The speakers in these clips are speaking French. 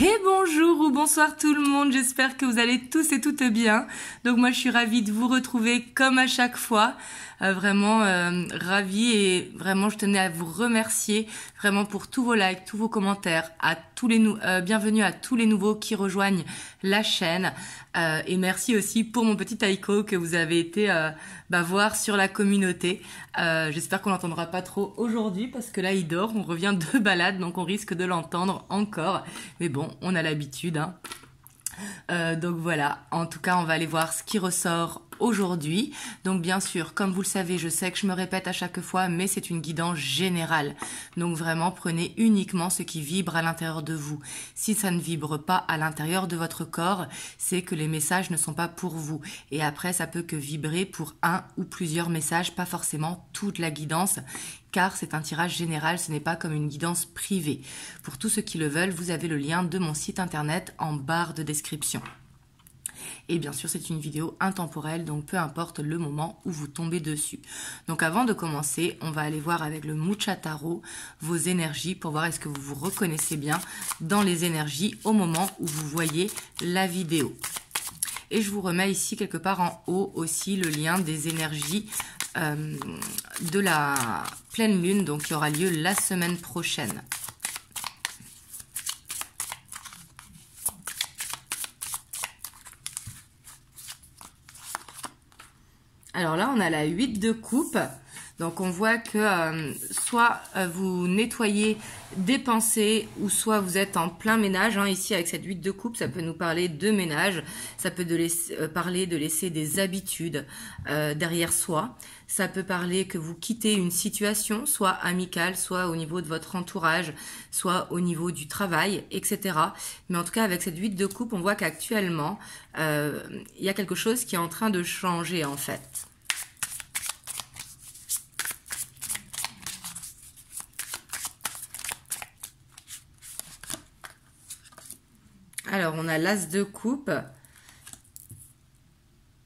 Et bonjour ou bonsoir tout le monde, j'espère que vous allez tous et toutes bien. Donc moi je suis ravie de vous retrouver comme à chaque fois, vraiment ravie et vraiment je tenais à vous remercier vraiment pour tous vos likes, tous vos commentaires, à tous les bienvenue à tous les nouveaux qui rejoignent la chaîne et merci aussi pour mon petit taïko que vous avez été voir sur la communauté. J'espère qu'on l'entendra pas trop aujourd'hui parce que là il dort, on revient de balade donc on risque de l'entendre encore. Mais bon, on a l'habitude. Hein. Donc voilà, en tout cas, on va aller voir ce qui ressort aujourd'hui. Donc bien sûr, comme vous le savez, je sais que je me répète à chaque fois, mais c'est une guidance générale. Donc vraiment, prenez uniquement ce qui vibre à l'intérieur de vous. Si ça ne vibre pas à l'intérieur de votre corps, c'est que les messages ne sont pas pour vous. Et après, ça peut que vibrer pour un ou plusieurs messages, pas forcément toute la guidance, car c'est un tirage général, ce n'est pas comme une guidance privée. Pour tous ceux qui le veulent, vous avez le lien de mon site internet en barre de description. Et bien sûr, c'est une vidéo intemporelle, donc peu importe le moment où vous tombez dessus. Donc avant de commencer, on va aller voir avec le Mucha Tarot vos énergies pour voir est-ce que vous vous reconnaissez bien dans les énergies au moment où vous voyez la vidéo. Et je vous remets ici quelque part en haut aussi le lien des énergies de la pleine lune, donc qui aura lieu la semaine prochaine. Alors là, on a la 8 de coupe. Donc on voit que soit vous nettoyez des pensées ou soit vous êtes en plein ménage. Hein. Ici avec cette 8 de coupe, ça peut nous parler de ménage. Ça peut parler de laisser des habitudes derrière soi. Ça peut parler que vous quittez une situation, soit amicale, soit au niveau de votre entourage, soit au niveau du travail, etc. Mais en tout cas, avec cette 8 de coupe, on voit qu'actuellement, il y a quelque chose qui est en train de changer en fait. Alors, on a l'As de coupe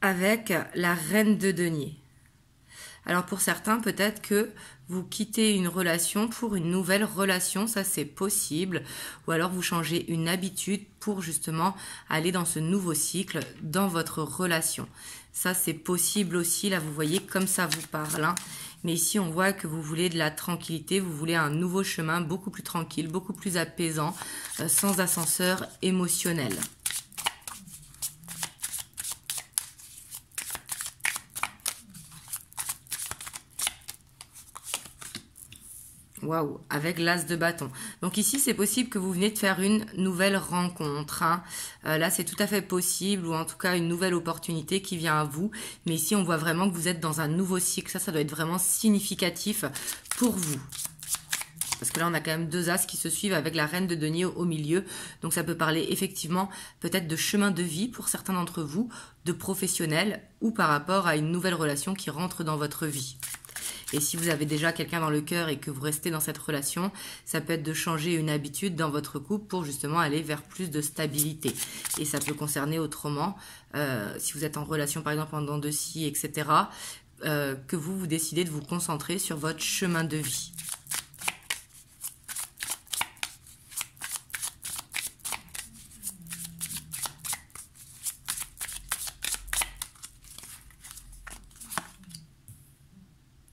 avec la Reine de denier. Alors pour certains, peut-être que vous quittez une relation pour une nouvelle relation, ça c'est possible. Ou alors vous changez une habitude pour justement aller dans ce nouveau cycle dans votre relation. Ça c'est possible aussi, là vous voyez comme ça vous parle. Hein. Mais ici on voit que vous voulez de la tranquillité, vous voulez un nouveau chemin beaucoup plus tranquille, beaucoup plus apaisant, sans ascenseur émotionnel. Waouh, avec l'As de bâton. Donc ici, c'est possible que vous venez de faire une nouvelle rencontre. Hein. Là, c'est tout à fait possible, ou en tout cas une nouvelle opportunité qui vient à vous. Mais ici, on voit vraiment que vous êtes dans un nouveau cycle. Ça doit être vraiment significatif pour vous. Parce que là, on a quand même deux As qui se suivent avec la Reine de denier au milieu. Donc ça peut parler effectivement peut-être de chemin de vie pour certains d'entre vous, de professionnel, ou par rapport à une nouvelle relation qui rentre dans votre vie. Et si vous avez déjà quelqu'un dans le cœur et que vous restez dans cette relation, ça peut être de changer une habitude dans votre couple pour justement aller vers plus de stabilité. Et ça peut concerner autrement, si vous êtes en relation par exemple en dents de scie, etc., que vous décidez de vous concentrer sur votre chemin de vie.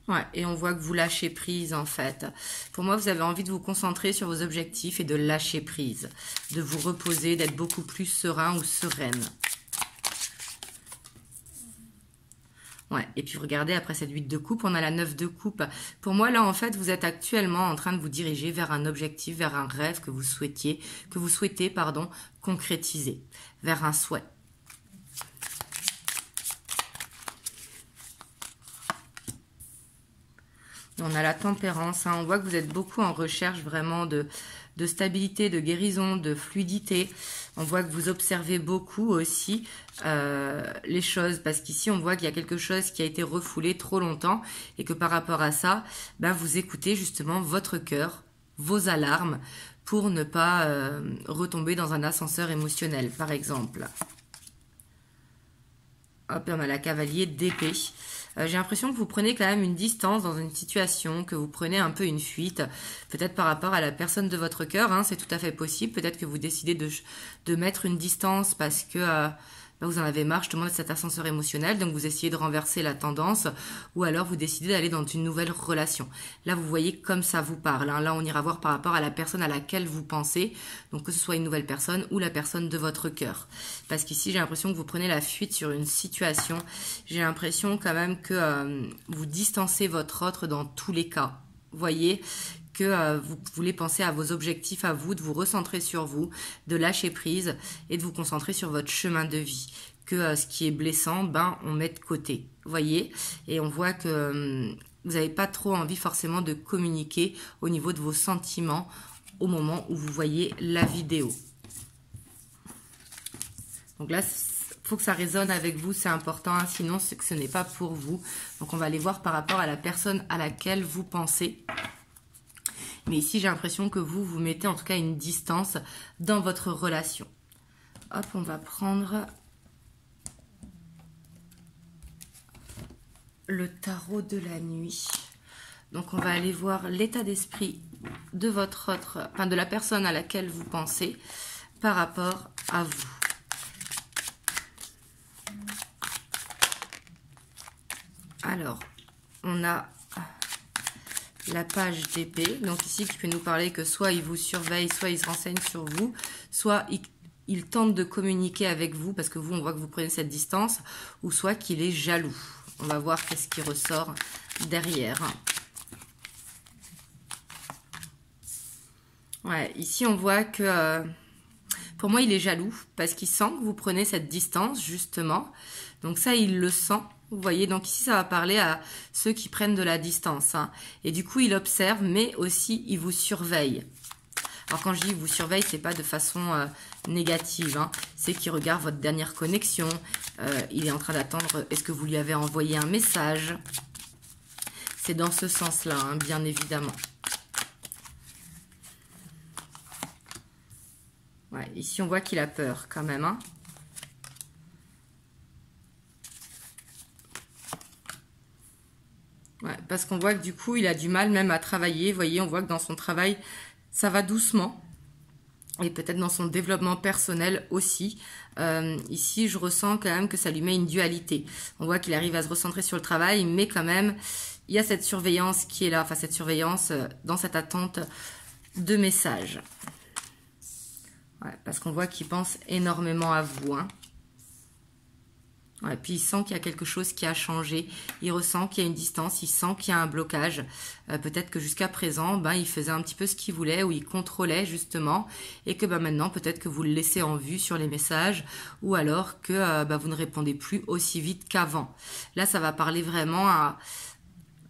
Ouais, et on voit que vous lâchez prise en fait. Pour moi, vous avez envie de vous concentrer sur vos objectifs et de lâcher prise, de vous reposer, d'être beaucoup plus serein ou sereine. Ouais, et puis regardez, après cette 8 de coupe, on a la 9 de coupe. Pour moi, là, en fait, vous êtes actuellement en train de vous diriger vers un objectif, vers un rêve que vous souhaitez, concrétiser, vers un souhait. On a la tempérance, hein. On voit que vous êtes beaucoup en recherche vraiment de stabilité, de guérison, de fluidité. On voit que vous observez beaucoup aussi les choses, parce qu'ici on voit qu'il y a quelque chose qui a été refoulé trop longtemps et que par rapport à ça, vous écoutez justement votre cœur, vos alarmes pour ne pas retomber dans un ascenseur émotionnel, par exemple. Hop, et on a la cavalier d'épée. J'ai l'impression que vous prenez quand même une distance dans une situation, que vous prenez un peu une fuite, peut-être par rapport à la personne de votre cœur, hein, c'est tout à fait possible. Peut-être que vous décidez de mettre une distance parce que vous en avez marre justement de cet ascenseur émotionnel, donc vous essayez de renverser la tendance, ou alors vous décidez d'aller dans une nouvelle relation. Là, vous voyez comme ça vous parle, hein. Là, on ira voir par rapport à la personne à laquelle vous pensez, donc que ce soit une nouvelle personne ou la personne de votre cœur. Parce qu'ici, j'ai l'impression que vous prenez la fuite sur une situation. J'ai l'impression quand même que vous distancez votre autre dans tous les cas. Voyez que vous voulez penser à vos objectifs à vous, de vous recentrer sur vous, de lâcher prise et de vous concentrer sur votre chemin de vie. Que ce qui est blessant, on met de côté. Voyez, et on voit que vous n'avez pas trop envie forcément de communiquer au niveau de vos sentiments au moment où vous voyez la vidéo. Donc là, faut que ça résonne avec vous, c'est important, hein, sinon c'est que ce n'est pas pour vous. Donc on va aller voir par rapport à la personne à laquelle vous pensez. Mais ici, j'ai l'impression que vous mettez en tout cas une distance dans votre relation. Hop, on va prendre le tarot de la nuit. Donc, on va aller voir l'état d'esprit de votre autre, enfin de la personne à laquelle vous pensez par rapport à vous. Alors, on a la page d'épée, donc ici qui peut nous parler que soit il vous surveille, soit il se renseigne sur vous, soit il tente de communiquer avec vous parce que vous, on voit que vous prenez cette distance, ou soit qu'il est jaloux. On va voir qu'est-ce qui ressort derrière. Ouais, ici on voit que pour moi il est jaloux parce qu'il sent que vous prenez cette distance justement, donc ça il le sent. Vous voyez, donc ici, ça va parler à ceux qui prennent de la distance, hein. Et du coup, il observe, mais aussi, il vous surveille. Alors, quand je dis il vous surveille, c'est pas de façon négative, hein. C'est qu'il regarde votre dernière connexion. Il est en train d'attendre, est-ce que vous lui avez envoyé un message? C'est dans ce sens-là, hein, bien évidemment. Ouais, ici, on voit qu'il a peur quand même, hein. Ouais, parce qu'on voit que du coup, il a du mal même à travailler. Vous voyez, on voit que dans son travail, ça va doucement. Et peut-être dans son développement personnel aussi. Ici, je ressens quand même que ça lui met une dualité. On voit qu'il arrive à se recentrer sur le travail, mais quand même, il y a cette surveillance qui est là. Enfin, cette surveillance dans cette attente de messages. Ouais, parce qu'on voit qu'il pense énormément à vous, hein. Ouais, puis il sent qu'il y a quelque chose qui a changé, il ressent qu'il y a une distance, il sent qu'il y a un blocage. Peut-être que jusqu'à présent, il faisait un petit peu ce qu'il voulait, ou il contrôlait justement, et que maintenant, peut-être que vous le laissez en vue sur les messages, ou alors que vous ne répondez plus aussi vite qu'avant. Là, ça va parler vraiment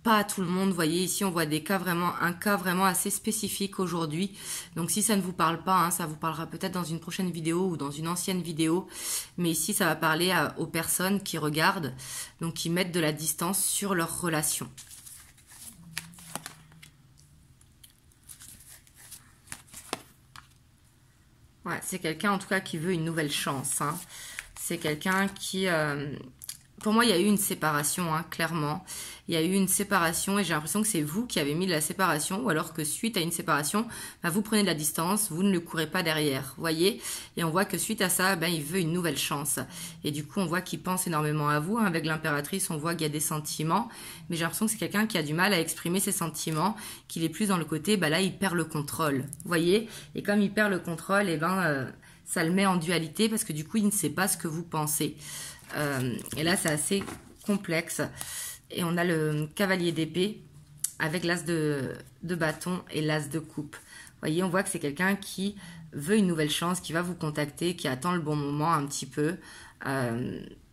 pas à tout le monde. Vous voyez, ici, on voit un cas vraiment assez spécifique aujourd'hui. Donc, si ça ne vous parle pas, hein, ça vous parlera peut-être dans une prochaine vidéo ou dans une ancienne vidéo. Mais ici, ça va parler aux personnes qui regardent, donc qui mettent de la distance sur leur relation. Ouais, c'est quelqu'un, en tout cas, qui veut une nouvelle chance, hein. C'est quelqu'un qui... Pour moi, il y a eu une séparation, hein, clairement. Il y a eu une séparation et j'ai l'impression que c'est vous qui avez mis de la séparation, ou alors que suite à une séparation, vous prenez de la distance, vous ne le courez pas derrière, voyez. Et on voit que suite à ça, il veut une nouvelle chance. Et du coup, on voit qu'il pense énormément à vous, hein. Avec l'impératrice, on voit qu'il y a des sentiments, mais j'ai l'impression que c'est quelqu'un qui a du mal à exprimer ses sentiments, qu'il est plus dans le côté, là, il perd le contrôle, voyez. Et comme il perd le contrôle, ça le met en dualité parce que du coup, il ne sait pas ce que vous pensez. Et là, c'est assez complexe. Et on a le cavalier d'épée avec l'as de bâton et l'as de coupe. Vous voyez, on voit que c'est quelqu'un qui veut une nouvelle chance, qui va vous contacter, qui attend le bon moment un petit peu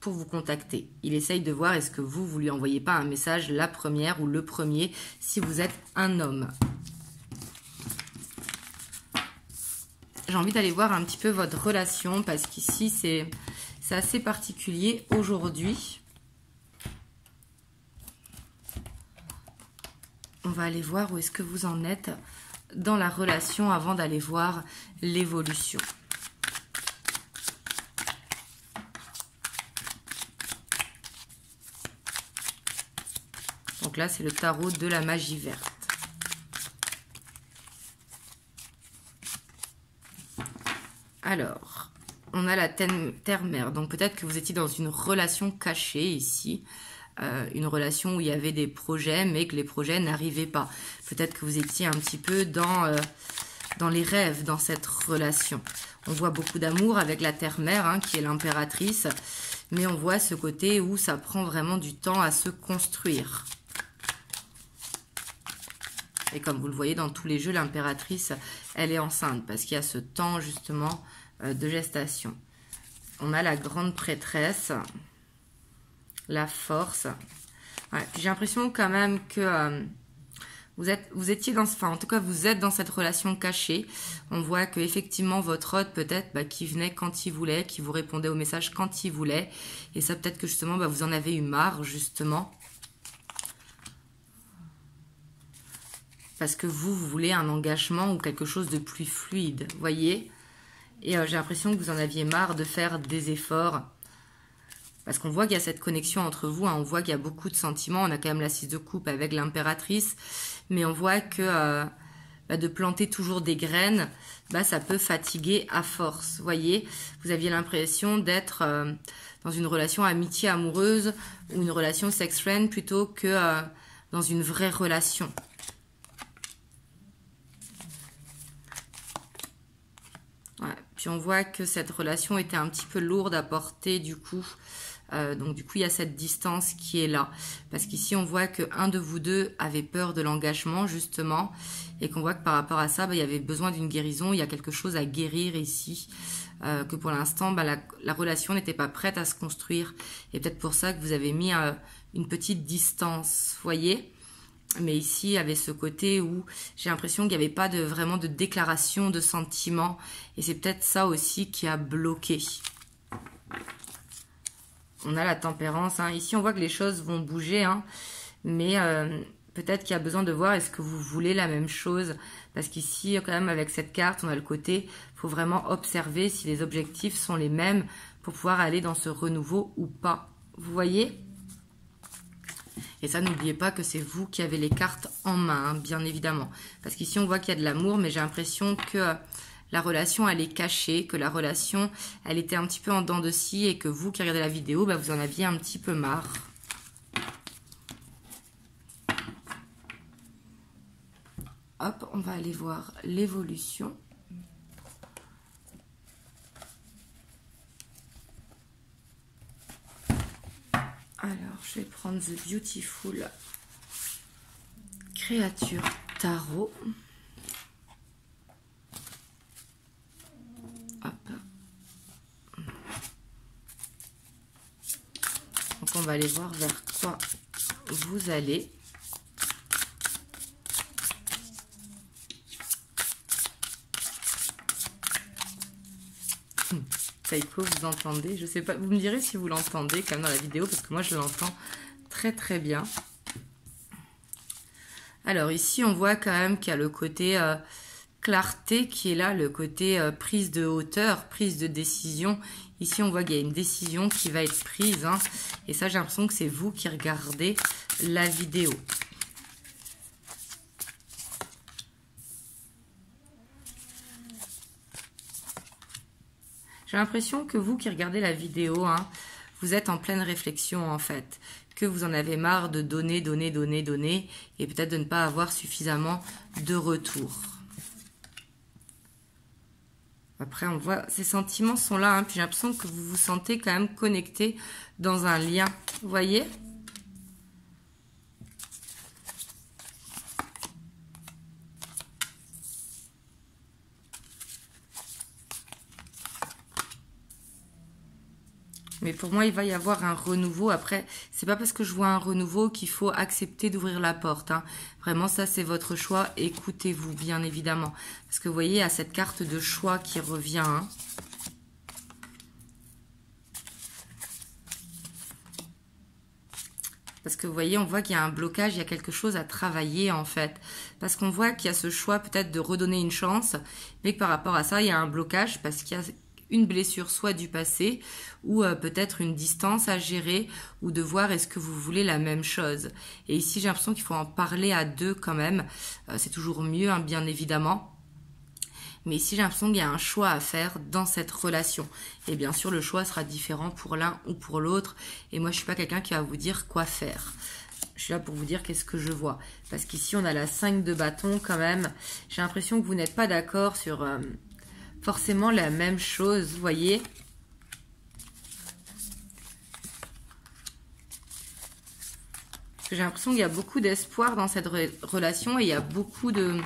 pour vous contacter. Il essaye de voir est-ce que vous lui envoyez pas un message la première ou le premier si vous êtes un homme. J'ai envie d'aller voir un petit peu votre relation parce qu'ici, c'est assez particulier aujourd'hui. On va aller voir où est-ce que vous en êtes dans la relation avant d'aller voir l'évolution. Donc là, c'est le tarot de la magie verte. Alors, on a la terre-mère. Donc peut-être que vous étiez dans une relation cachée ici. Une relation où il y avait des projets, mais que les projets n'arrivaient pas. Peut-être que vous étiez un petit peu dans les rêves, dans cette relation. On voit beaucoup d'amour avec la terre-mère, hein, qui est l'impératrice. Mais on voit ce côté où ça prend vraiment du temps à se construire. Et comme vous le voyez dans tous les jeux, l'impératrice, elle est enceinte. Parce qu'il y a ce temps, justement, de gestation. On a la grande prêtresse. La force. Ouais, j'ai l'impression quand même que vous étiez dans, enfin en tout cas vous êtes dans cette relation cachée. On voit que effectivement votre hôte peut-être qui venait quand il voulait, qui vous répondait aux messages quand il voulait, et ça peut-être que justement vous en avez eu marre justement parce que vous voulez un engagement ou quelque chose de plus fluide, voyez. Et j'ai l'impression que vous en aviez marre de faire des efforts. Parce qu'on voit qu'il y a cette connexion entre vous, hein, on voit qu'il y a beaucoup de sentiments, on a quand même la 6 de coupe avec l'impératrice, mais on voit que de planter toujours des graines, ça peut fatiguer à force. Vous voyez, vous aviez l'impression d'être dans une relation amitié amoureuse ou une relation sex-friend plutôt que dans une vraie relation. Ouais. Puis on voit que cette relation était un petit peu lourde à porter du coup. Donc du coup il y a cette distance qui est là parce qu'ici on voit que un de vous deux avait peur de l'engagement justement et qu'on voit que par rapport à ça il y avait besoin d'une guérison, il y a quelque chose à guérir ici, que pour l'instant la relation n'était pas prête à se construire et peut-être pour ça que vous avez mis une petite distance, voyez. Mais ici il y avait ce côté où j'ai l'impression qu'il n'y avait pas vraiment de déclaration de sentiments et c'est peut-être ça aussi qui a bloqué. On a la tempérance, hein. Ici on voit que les choses vont bouger, hein. Mais peut-être qu'il y a besoin de voir est-ce que vous voulez la même chose. Parce qu'ici quand même avec cette carte on a le côté, il faut vraiment observer si les objectifs sont les mêmes pour pouvoir aller dans ce renouveau ou pas. Vous voyez? Et ça n'oubliez pas que c'est vous qui avez les cartes en main, hein, bien évidemment. Parce qu'ici on voit qu'il y a de l'amour mais j'ai l'impression que... la relation, elle est cachée, que la relation, elle était un petit peu en dents de scie et que vous qui regardez la vidéo, vous en aviez un petit peu marre. Hop, on va aller voir l'évolution. Alors, je vais prendre The Beautiful Créature Tarot. Donc on va aller voir vers quoi vous allez. Taiko, vous entendez? Je sais pas, vous me direz si vous l'entendez quand même dans la vidéo parce que moi je l'entends très très bien. Alors ici on voit quand même qu'il y a le côté clarté qui est là, le côté prise de hauteur, prise de décision. Ici, on voit qu'il y a une décision qui va être prise, hein, et ça, j'ai l'impression que c'est vous qui regardez la vidéo. J'ai l'impression que vous qui regardez la vidéo, hein, vous êtes en pleine réflexion, en fait. Que vous en avez marre de donner, donner, donner, donner, et peut-être de ne pas avoir suffisamment de retour. Après, on voit, ces sentiments sont là, hein, puis j'ai l'impression que vous vous sentez quand même connecté dans un lien. Vous voyez? Mais pour moi, il va y avoir un renouveau. Après, c'est pas parce que je vois un renouveau qu'il faut accepter d'ouvrir la porte, hein. Vraiment, ça, c'est votre choix. Écoutez-vous, bien évidemment. Parce que vous voyez, il y a cette carte de choix qui revient, hein. Parce que vous voyez, on voit qu'il y a un blocage, il y a quelque chose à travailler en fait. Parce qu'on voit qu'il y a ce choix peut-être de redonner une chance, mais que par rapport à ça, il y a un blocage parce qu'il y a une blessure soit du passé ou peut-être une distance à gérer ou de voir est-ce que vous voulez la même chose. Et ici j'ai l'impression qu'il faut en parler à deux quand même, c'est toujours mieux hein, bien évidemment. Mais ici, j'ai l'impression qu'il y a un choix à faire dans cette relation. Et bien sûr, le choix sera différent pour l'un ou pour l'autre. Et moi, je suis pas quelqu'un qui va vous dire quoi faire. Je suis là pour vous dire qu'est-ce que je vois. Parce qu'ici, on a la 5 de bâton quand même. J'ai l'impression que vous n'êtes pas d'accord sur forcément la même chose, vous voyez. J'ai l'impression qu'il y a beaucoup d'espoir dans cette relation et il y a beaucoup de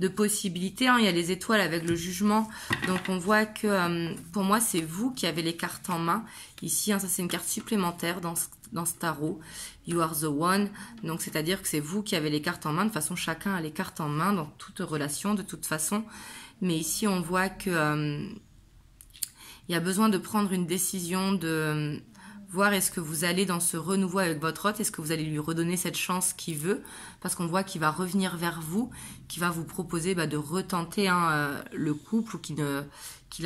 possibilités. Hein. Il y a les étoiles avec le jugement. Donc, on voit que pour moi, c'est vous qui avez les cartes en main. Ici, hein, ça, c'est une carte supplémentaire dans ce tarot. You are the one. Donc, c'est-à-dire que c'est vous qui avez les cartes en main. De toute façon, chacun a les cartes en main dans toute relation, de toute façon. Mais ici, on voit que il y a besoin de prendre une décision, de voir est-ce que vous allez dans ce renouveau avec votre hôte, est-ce que vous allez lui redonner cette chance qu'il veut, parce qu'on voit qu'il va revenir vers vous, qu'il va vous proposer de retenter hein, le couple ou qu'il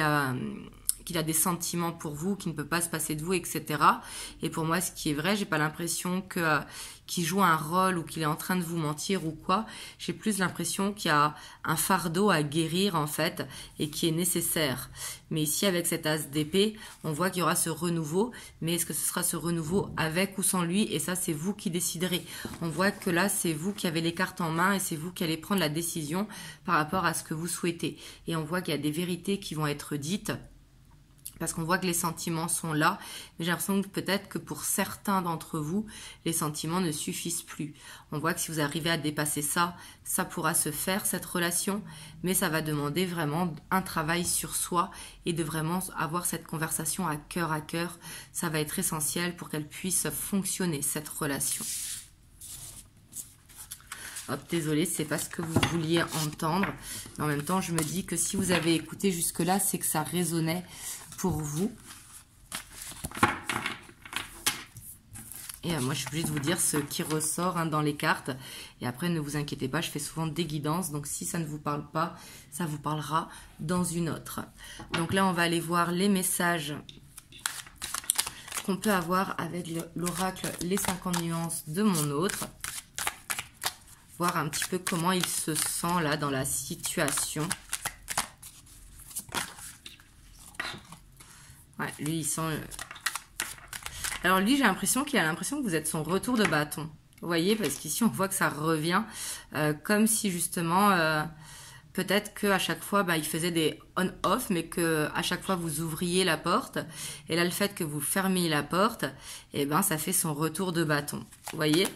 a des sentiments pour vous, qu'il ne peut pas se passer de vous, etc. Et pour moi, ce qui est vrai, j'ai pas l'impression qu'il joue un rôle ou qu'il est en train de vous mentir ou quoi. J'ai plus l'impression qu'il y a un fardeau à guérir en fait et qui est nécessaire. Mais ici, avec cet as d'épée, on voit qu'il y aura ce renouveau. Mais est-ce que ce sera ce renouveau avec ou sans lui? Et ça, c'est vous qui déciderez. On voit que là, c'est vous qui avez les cartes en main et c'est vous qui allez prendre la décision par rapport à ce que vous souhaitez. Et on voit qu'il y a des vérités qui vont être dites. Parce qu'on voit que les sentiments sont là, mais j'ai l'impression que peut-être que pour certains d'entre vous, les sentiments ne suffisent plus. On voit que si vous arrivez à dépasser ça, ça pourra se faire, cette relation, mais ça va demander vraiment un travail sur soi et de vraiment avoir cette conversation à cœur. Ça va être essentiel pour qu'elle puisse fonctionner, cette relation. Hop, désolée, c'est pas ce que vous vouliez entendre. Mais en même temps, je me dis que si vous avez écouté jusque-là, c'est que ça résonnait pour vous. Et moi, je suis obligée de vous dire ce qui ressort hein, dans les cartes. Et après, ne vous inquiétez pas, je fais souvent des guidances. Donc, si ça ne vous parle pas, ça vous parlera dans une autre. Donc là, on va aller voir les messages qu'on peut avoir avec l'oracle Les 50 nuances de mon autre. Voir un petit peu comment il se sent là dans la situation. Ouais, lui, il sent... Alors lui, j'ai l'impression qu'il a l'impression que vous êtes son retour de bâton. Vous voyez, parce qu'ici, on voit que ça revient comme si justement, peut-être qu'à chaque fois, il faisait des on-off, mais qu'à chaque fois, vous ouvriez la porte. Et là, le fait que vous fermiez la porte, eh ben, ça fait son retour de bâton. Vous voyez ?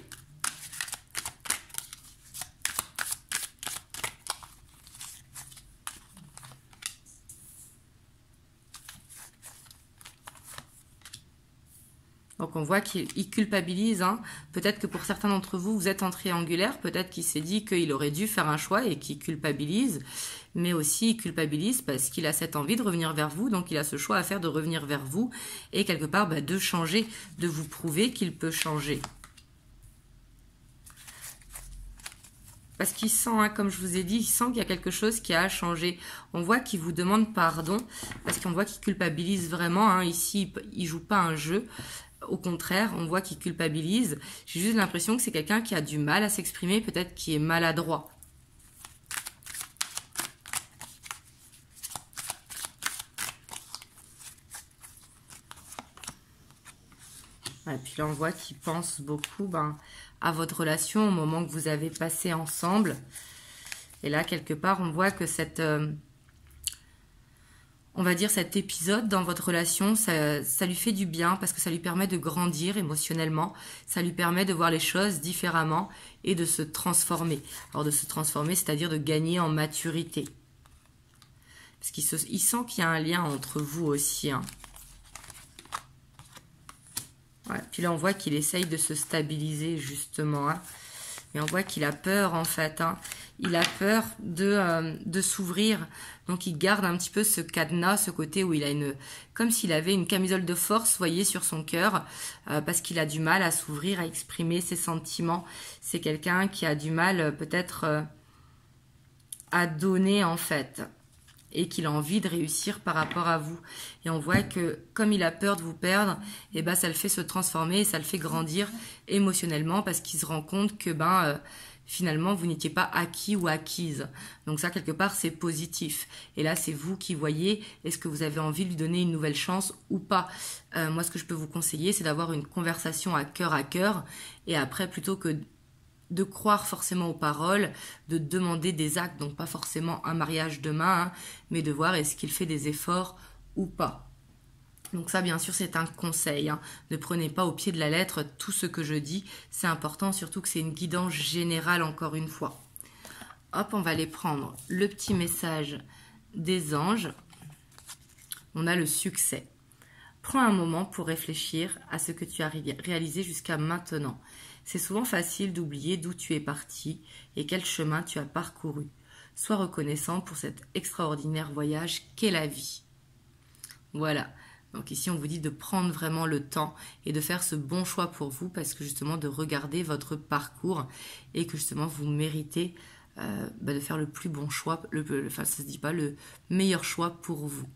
Donc, on voit qu'il culpabilise. Hein. Peut-être que pour certains d'entre vous, vous êtes en triangulaire. Peut-être qu'il s'est dit qu'il aurait dû faire un choix et qu'il culpabilise. Mais aussi, il culpabilise parce qu'il a cette envie de revenir vers vous. Donc, il a ce choix à faire de revenir vers vous. Et quelque part, de changer, de vous prouver qu'il peut changer. Parce qu'il sent, hein, comme je vous ai dit, il sent qu'il y a quelque chose qui a changé. On voit qu'il vous demande pardon. Parce qu'on voit qu'il culpabilise vraiment. Hein. Ici, il ne joue pas un jeu. Au contraire, on voit qu'il culpabilise. J'ai juste l'impression que c'est quelqu'un qui a du mal à s'exprimer, peut-être qui est maladroit. Et puis là, on voit qu'il pense beaucoup à votre relation au moment que vous avez passé ensemble. Et là, quelque part, on voit que cette... on va dire cet épisode dans votre relation, ça lui fait du bien parce que ça lui permet de grandir émotionnellement, ça lui permet de voir les choses différemment et de se transformer. Alors de se transformer, c'est-à-dire de gagner en maturité. Parce qu'il sent qu'il y a un lien entre vous aussi. Hein. Ouais. Puis là, on voit qu'il essaye de se stabiliser justement. Hein. Et on voit qu'il a peur en fait. Hein. Il a peur de s'ouvrir. Donc il garde un petit peu ce cadenas, ce côté où il a comme s'il avait une camisole de force, vous voyez, sur son cœur, parce qu'il a du mal à s'ouvrir, à exprimer ses sentiments. C'est quelqu'un qui a du mal peut-être à donner en fait. et qu'il a envie de réussir par rapport à vous. Et on voit que comme il a peur de vous perdre, et ben ça le fait se transformer et ça le fait grandir émotionnellement parce qu'il se rend compte que finalement vous n'étiez pas acquis ou acquise. Donc ça quelque part c'est positif. Et là c'est vous qui voyez est-ce que vous avez envie de lui donner une nouvelle chance ou pas. Moi ce que je peux vous conseiller c'est d'avoir une conversation à cœur et après plutôt que de croire forcément aux paroles, de demander des actes, donc pas forcément un mariage demain, mais de voir est-ce qu'il fait des efforts ou pas. Donc ça, bien sûr, c'est un conseil. Ne prenez pas au pied de la lettre tout ce que je dis. C'est important, surtout que c'est une guidance générale, encore une fois. Hop, on va aller prendre le petit message des anges. On a le succès. Prends un moment pour réfléchir à ce que tu as réalisé jusqu'à maintenant. C'est souvent facile d'oublier d'où tu es parti et quel chemin tu as parcouru. Sois reconnaissant pour cet extraordinaire voyage qu'est la vie. Voilà. Donc ici, on vous dit de prendre vraiment le temps et de faire ce bon choix pour vous parce que justement de regarder votre parcours et que justement vous méritez de faire le plus bon choix, ça se dit pas le meilleur choix pour vous.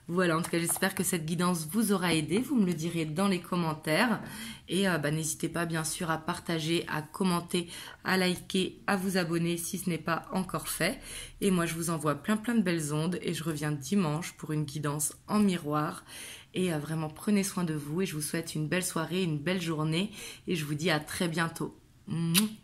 Voilà, en tout cas, j'espère que cette guidance vous aura aidé. Vous me le direz dans les commentaires. Et n'hésitez pas, bien sûr, à partager, à commenter, à liker, à vous abonner si ce n'est pas encore fait. Et moi, je vous envoie plein de belles ondes. Et je reviens dimanche pour une guidance en miroir. Et vraiment, prenez soin de vous. Et je vous souhaite une belle soirée, une belle journée. Et je vous dis à très bientôt. Mouah.